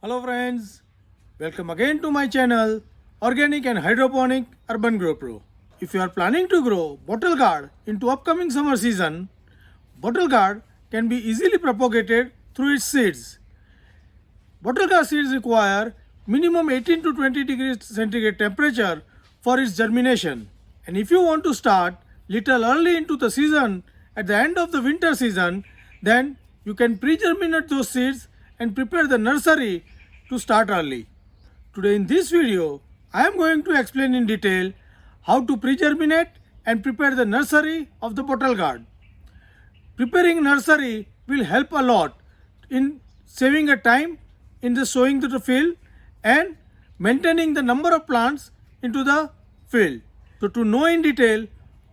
Hello friends, welcome again to my channel Organic and Hydroponic Urban Grow Pro. If you are planning to grow bottle gourd into upcoming summer season, bottle gourd can be easily propagated through its seeds. Bottle gourd seeds require minimum 18 to 20 degrees centigrade temperature for its germination. And if you want to start little early into the season at the end of the winter season, then you can pre-germinate those seeds and prepare the nursery to start early. Today in this video, I am going to explain in detail how to pre-germinate and prepare the nursery of the bottle gourd. Preparing nursery will help a lot in saving a time in the sowing to the field and maintaining the number of plants into the field. So to know in detail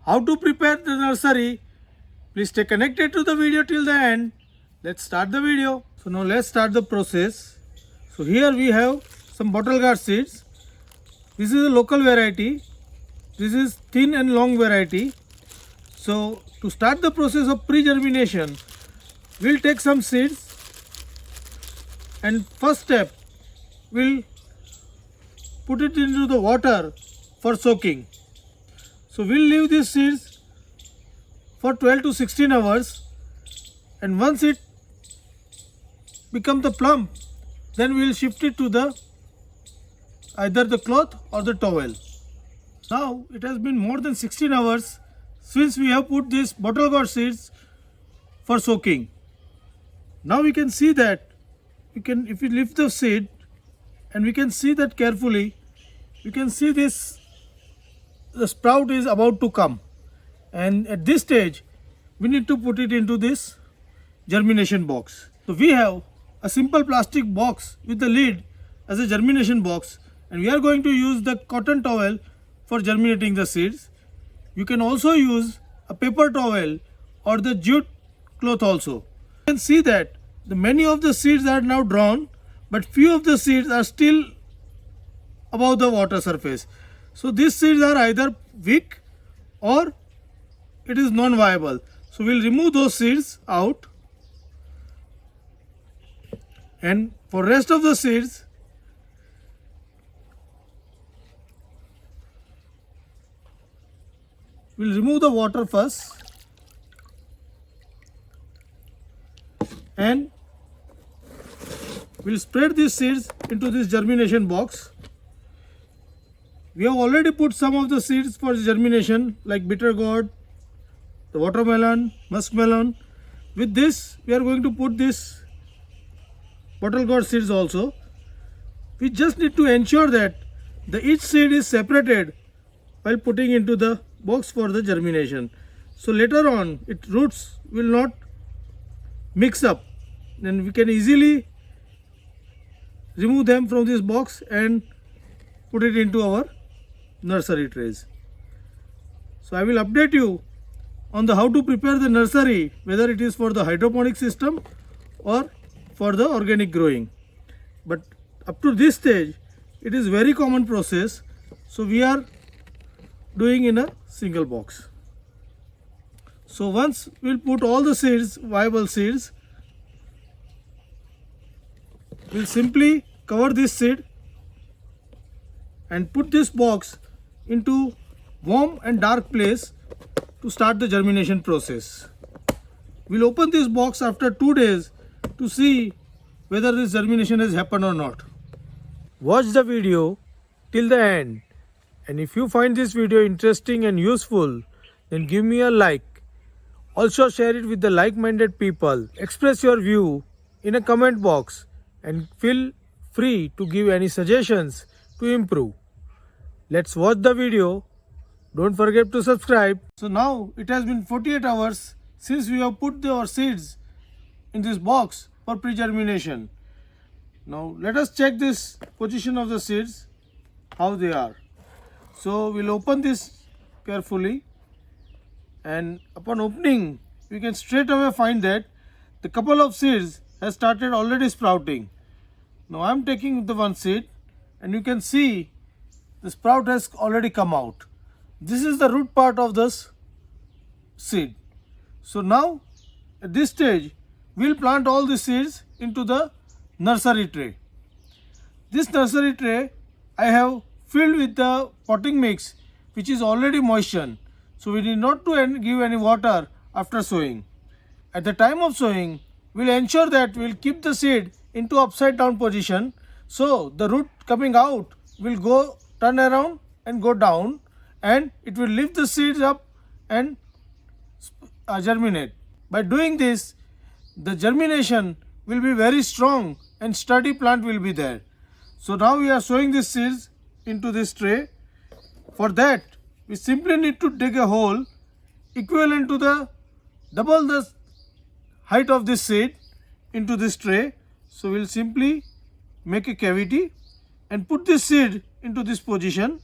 how to prepare the nursery, please stay connected to the video till the end. Let's start the video. So now let's start the process. So here we have some bottle gourd seeds. This is a local variety. This is thin and long variety. So to start the process of pre-germination, we'll take some seeds and first step we'll put it into the water for soaking. So we'll leave these seeds for 12 to 16 hours, and once it becomes the plump, then we will shift it to the either the cloth or the towel. Now it has been more than 16 hours since we have put these bottle gourd seeds for soaking. Now we can see that if we lift the seed and we can see that carefully, you can see this, the sprout is about to come, and at this stage we need to put it into this germination box. So we have a simple plastic box with the lid as a germination box, and we are going to use the cotton towel for germinating the seeds. You can also use a paper towel or the jute cloth also. You can see that many of the seeds are now drawn, but few of the seeds are still above the water surface. So these seeds are either weak or it is non-viable. So we'll remove those seeds out, and for rest of the seeds we'll remove the water first and we'll spread these seeds into this germination box. We have already put some of the seeds for germination like bitter gourd, the watermelon, muskmelon. With this we are going to put this bottle gourd seeds also. We just need to ensure that each seed is separated while putting into the box for the germination. So later on its roots will not mix up, and we can easily remove them from this box and put it into our nursery trays. So I will update you on the how to prepare the nursery, whether it is for the hydroponic system or for the organic growing. But up to this stage it is very common process, so we are doing in a single box. So once we'll put all the seeds, viable seeds, we'll simply cover this seed and put this box into warm and dark place to start the germination process. We'll open this box after 2 days to see whether this germination has happened or not. Watch the video till the end, and if you find this video interesting and useful, then give me a like. Also share it with the like-minded people. Express your view in a comment box and feel free to give any suggestions to improve. Let's watch the video. Don't forget to subscribe. So now it has been 48 hours since we have put our seeds in this box for pre-germination. Now let us check this position of the seeds, how they are. So we'll open this carefully, and upon opening we can straight away find that the couple of seeds has started already sprouting. Now I am taking the one seed, and you can see the sprout has already come out. This is the root part of this seed. So now at this stage we'll plant all the seeds into the nursery tray. This nursery tray I have filled with the potting mix which is already moistened. So we need not to give any water after sowing. At the time of sowing, we'll ensure that we'll keep the seed into upside down position, so the root coming out will go turn around and go down, and it will lift the seeds up and germinate. By doing this, the germination will be very strong and sturdy plant will be there. So now we are sowing these seeds into this tray. For that, we simply need to dig a hole equivalent to the double the height of this seed into this tray. So we'll simply make a cavity and put this seed into this position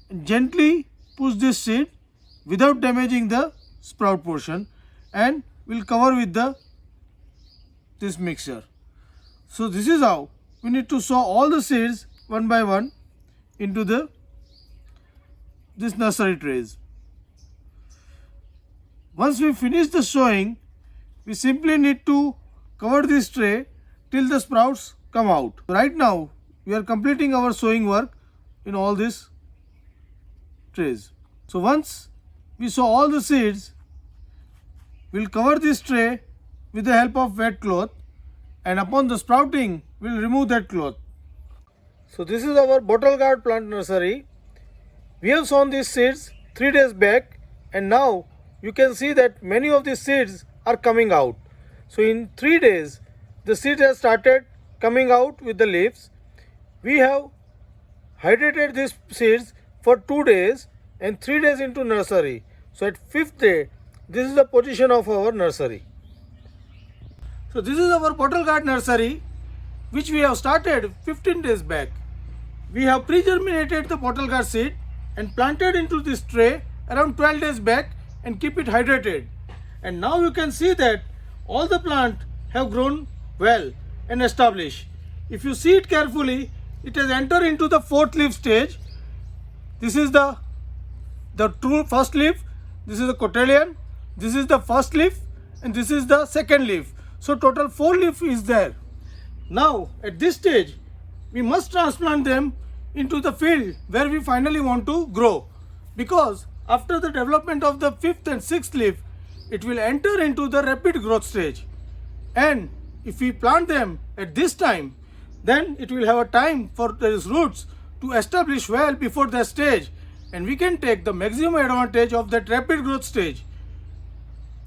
and gently push this seed without damaging the sprout portion, and we'll cover with this mixture. So this is how we need to sow all the seeds one by one into this nursery trays. Once we finish the sowing, we simply need to cover this tray till the sprouts come out. Right now, we are completing our sowing work in all these trays. So once we sow all the seeds, we'll cover this tray with the help of wet cloth, and upon the sprouting, we'll remove that cloth. So this is our bottle gourd plant nursery. We have sown these seeds 3 days back, and now you can see that many of these seeds are coming out. So in 3 days, the seeds have started coming out with the leaves. We have hydrated these seeds for 2 days and 3 days into nursery. So at 5th day, this is the position of our nursery. So this is our bottle gourd nursery which we have started 15 days back. We have pre-germinated the bottle gourd seed and planted into this tray around 12 days back and keep it hydrated. And now you can see that all the plants have grown well and established. If you see it carefully, it has entered into the 4th leaf stage. This is the true first leaf, this is the cotyledon, this is the first leaf, and this is the second leaf. So total 4 leaf is there. Now at this stage, we must transplant them into the field where we finally want to grow, because after the development of the 5th and 6th leaf, it will enter into the rapid growth stage. And if we plant them at this time, then it will have a time for these roots to establish well before that stage, and we can take the maximum advantage of that rapid growth stage.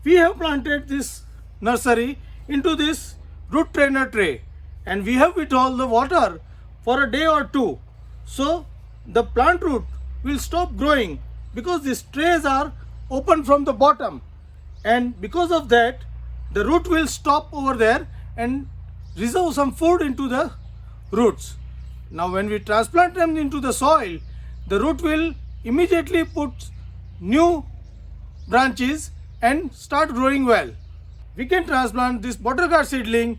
We have planted this nursery into this root trainer tray, and we have withheld the water for a day or two. So the plant root will stop growing because these trays are open from the bottom, and because of that the root will stop over there and reserve some food into the roots. Now when we transplant them into the soil, the root will immediately put new branches and start growing well. We can transplant this bottle gourd seedling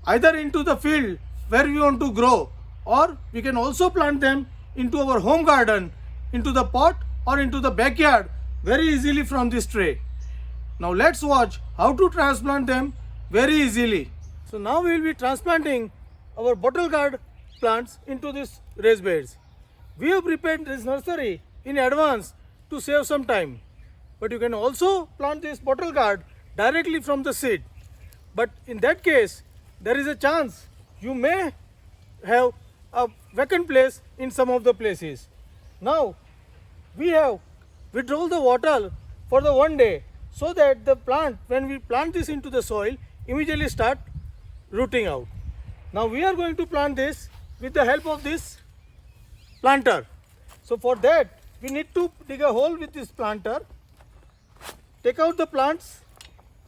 either into the field where we want to grow, or we can also plant them into our home garden, into the pot or into the backyard very easily from this tray. Now let's watch how to transplant them very easily. So now we will be transplanting our bottle gourd plants into these raised beds. We have prepared this nursery in advance to save some time. But you can also plant this bottle gourd directly from the seed. But in that case, there is a chance you may have a vacant place in some of the places. Now we have withdrawn the water for the 1 day, so that the plant, when we plant this into the soil, immediately start rooting out. Now we are going to plant this with the help of this planter. So for that, we need to dig a hole with this planter, take out the plants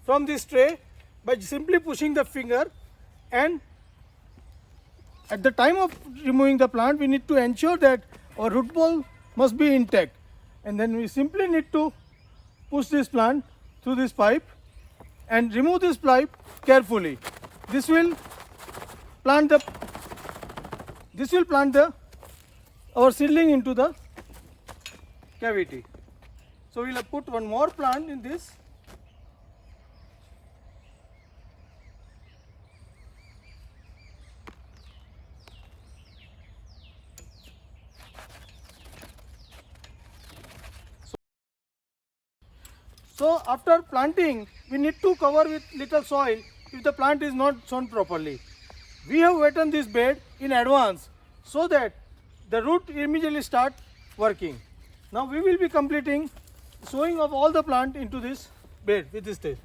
from this tray by simply pushing the finger, and at the time of removing the plant, we need to ensure that our root ball must be intact, and then we simply need to push this plant through this pipe and remove this pipe carefully. This will plant our seedling into the cavity. So we will put one more plant in this. So after planting, we need to cover with little soil if the plant is not sown properly. We have wetted this bed in advance so that the root immediately start working. Now we will be completing sowing of all the plant into this bed with this stage.